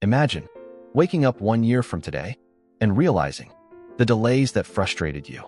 Imagine waking up 1 year from today and realizing the delays that frustrated you,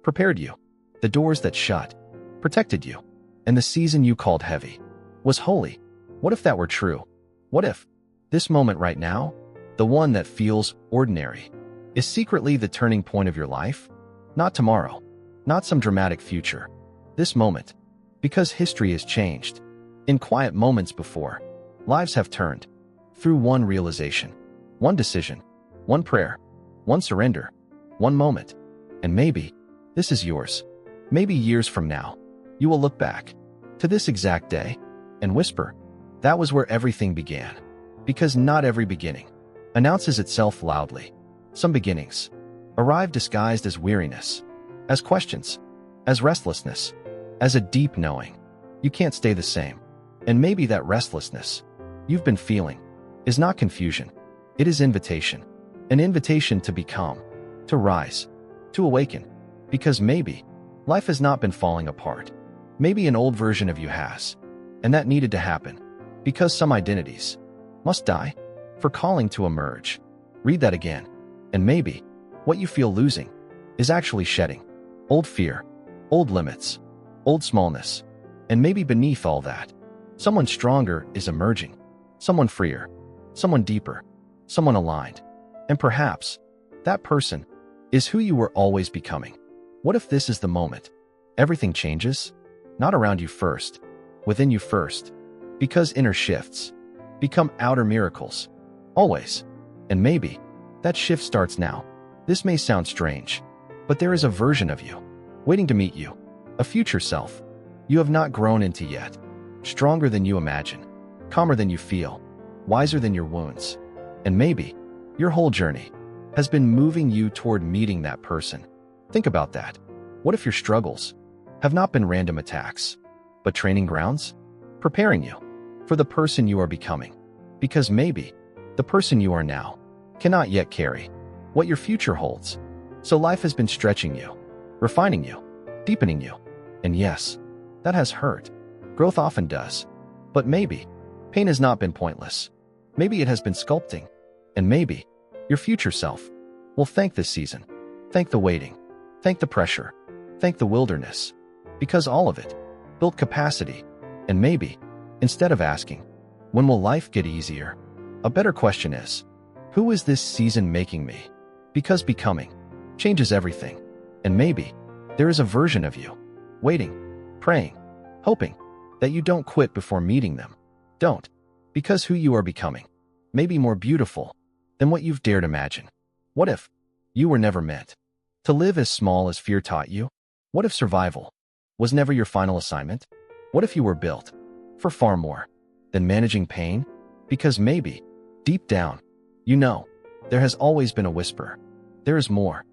prepared you, the doors that shut, protected you, and the season you called heavy was holy. What if that were true? What if this moment right now, the one that feels ordinary, is secretly the turning point of your life? Not tomorrow, not some dramatic future. This moment, because history has changed. In quiet moments before, lives have turned. Through one realization, one decision, one prayer, one surrender, one moment. And maybe this is yours. Maybe years from now, you will look back to this exact day and whisper, that was where everything began. Because not every beginning announces itself loudly. Some beginnings arrive disguised as weariness, as questions, as restlessness, as a deep knowing. You can't stay the same. And maybe that restlessness you've been feeling is not confusion. It is invitation. An invitation to become, to rise, to awaken. Because maybe life has not been falling apart. Maybe an old version of you has. And that needed to happen. Because some identities must die for calling to emerge. Read that again. And maybe what you feel losing is actually shedding. Old fear, old limits, old smallness. And maybe beneath all that, someone stronger is emerging. Someone freer, someone deeper, someone aligned. And perhaps that person is who you were always becoming. What if this is the moment everything changes? Not around you first, within you first. Because inner shifts become outer miracles. Always. And maybe that shift starts now. This may sound strange, but there is a version of you waiting to meet you. A future self you have not grown into yet. Stronger than you imagine. Calmer than you feel. Wiser than your wounds. And maybe your whole journey has been moving you toward meeting that person. Think about that. What if your struggles have not been random attacks, but training grounds? Preparing you for the person you are becoming. Because maybe the person you are now cannot yet carry what your future holds. So life has been stretching you, refining you, deepening you. And yes, that has hurt. Growth often does. But maybe pain has not been pointless. Maybe it has been sculpting. And maybe your future self will thank this season. Thank the waiting. Thank the pressure. Thank the wilderness. Because all of it built capacity. And maybe, instead of asking, when will life get easier? A better question is, who is this season making me? Because becoming changes everything. And maybe there is a version of you waiting, praying, hoping that you don't quit before meeting them. Don't. Because who you are becoming may be more beautiful than what you've dared imagine. What if you were never meant to live as small as fear taught you? What if survival was never your final assignment? What if you were built for far more than managing pain? Because maybe, deep down, you know, there has always been a whisper. There is more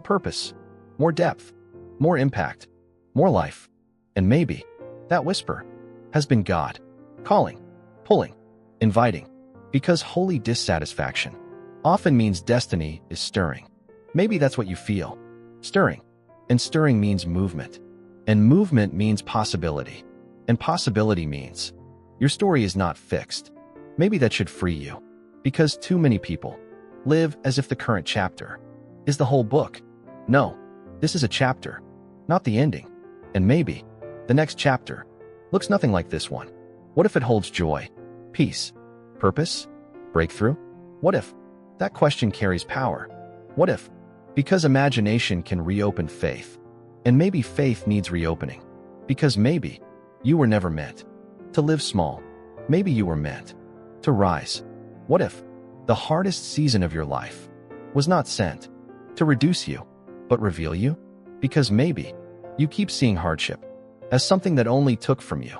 purpose, more depth, more impact, more life. And maybe that whisper has been God calling, pulling, inviting. Because holy dissatisfaction often means destiny is stirring. Maybe that's what you feel. Stirring. And stirring means movement. And movement means possibility. And possibility means your story is not fixed. Maybe that should free you. Because too many people live as if the current chapter is the whole book. No, this is a chapter, not the ending. And maybe the next chapter looks nothing like this one. What if it holds joy, peace, purpose, breakthrough? What if that question carries power? What if? Because imagination can reopen faith. And maybe faith needs reopening. Because maybe you were never meant to live small. Maybe you were meant to rise. What if the hardest season of your life was not sent to reduce you, but reveal you? Because maybe you keep seeing hardship as something that only took from you.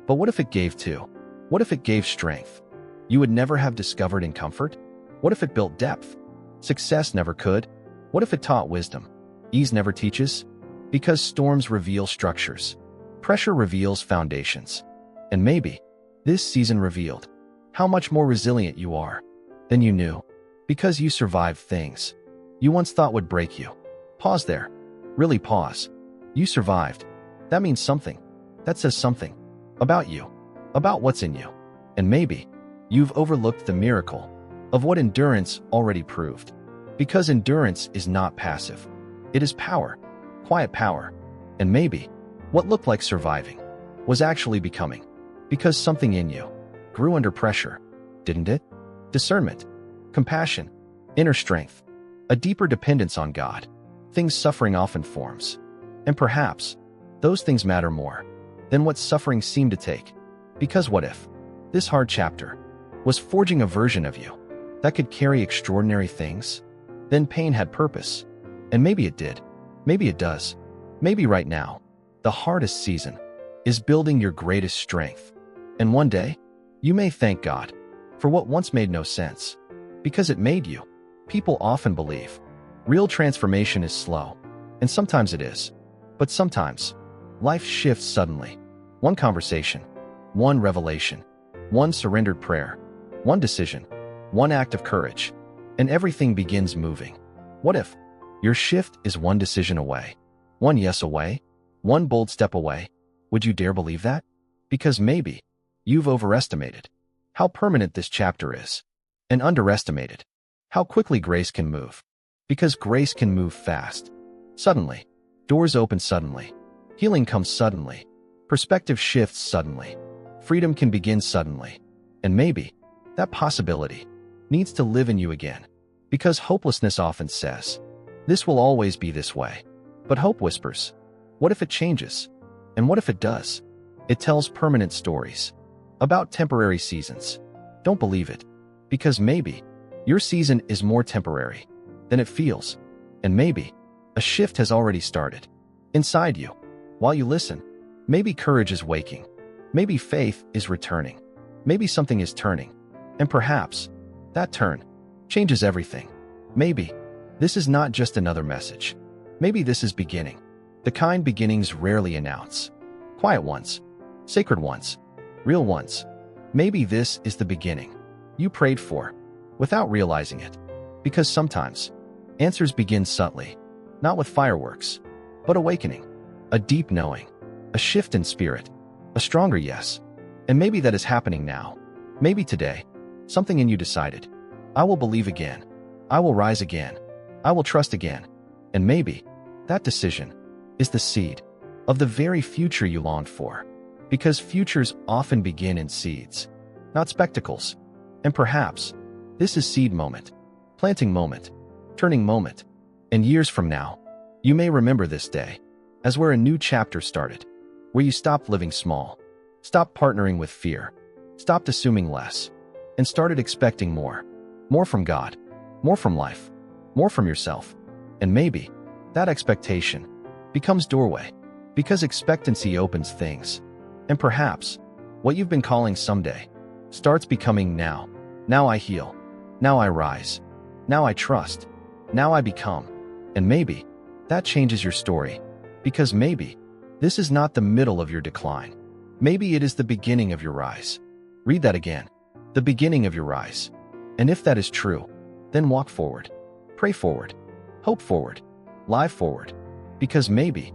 But what if it gave too? What if it gave strength you would never have discovered in comfort? What if it built depth success never could? What if it taught wisdom ease never teaches? Because storms reveal structures. Pressure reveals foundations. And maybe this season revealed how much more resilient you are than you knew. Because you survived things you once thought would break you. Pause there. Really pause. You survived. That means something. That says something about you, about what's in you. And maybe you've overlooked the miracle of what endurance already proved. Because endurance is not passive. It is power, quiet power. And maybe what looked like surviving was actually becoming. Because something in you grew under pressure, didn't it? Discernment, compassion, inner strength, a deeper dependence on God. Things suffering often forms. And perhaps those things matter more than what suffering seemed to take. Because what if this hard chapter was forging a version of you that could carry extraordinary things? Then pain had purpose. And maybe it did. Maybe it does. Maybe right now, the hardest season is building your greatest strength. And one day, you may thank God for what once made no sense, because it made you. People often believe real transformation is slow, and sometimes it is. But sometimes, life shifts suddenly. One conversation, one revelation, one surrendered prayer, one decision, one act of courage, and everything begins moving. What if your shift is one decision away, one yes away, one bold step away? Would you dare believe that? Because maybe you've overestimated how permanent this chapter is, and underestimated how quickly grace can move. Because grace can move fast. Suddenly, doors open suddenly, healing comes suddenly, perspective shifts suddenly, freedom can begin suddenly. And maybe that possibility needs to live in you again. Because hopelessness often says, this will always be this way. But hope whispers, what if it changes? And what if it does? It tells permanent stories about temporary seasons. Don't believe it, because maybe your season is more temporary than it feels. And maybe a shift has already started inside you. While you listen, maybe courage is waking. Maybe faith is returning. Maybe something is turning. And perhaps that turn changes everything. Maybe this is not just another message. Maybe this is beginning. The kind beginnings rarely announce. Quiet ones, sacred ones, real ones. Maybe this is the beginning you prayed for without realizing it. Because sometimes answers begin subtly, not with fireworks, but awakening, a deep knowing, a shift in spirit, a stronger yes. And maybe that is happening now. Maybe today, something in you decided, I will believe again. I will rise again. I will trust again. And maybe that decision is the seed of the very future you longed for. Because futures often begin in seeds, not spectacles. And perhaps this is seed moment, planting moment, turning moment. And years from now, you may remember this day as where a new chapter started, where you stopped living small, stopped partnering with fear, stopped assuming less, and started expecting more. More from God, more from life, more from yourself. And maybe that expectation becomes doorway, because expectancy opens things. And perhaps what you've been calling someday starts becoming now. Now I heal. Now I rise. Now I trust. Now I become. And maybe that changes your story, because maybe this is not the middle of your decline. Maybe it is the beginning of your rise. Read that again. The beginning of your rise. And if that is true, then walk forward. Pray forward. Hope forward. Live forward. Because maybe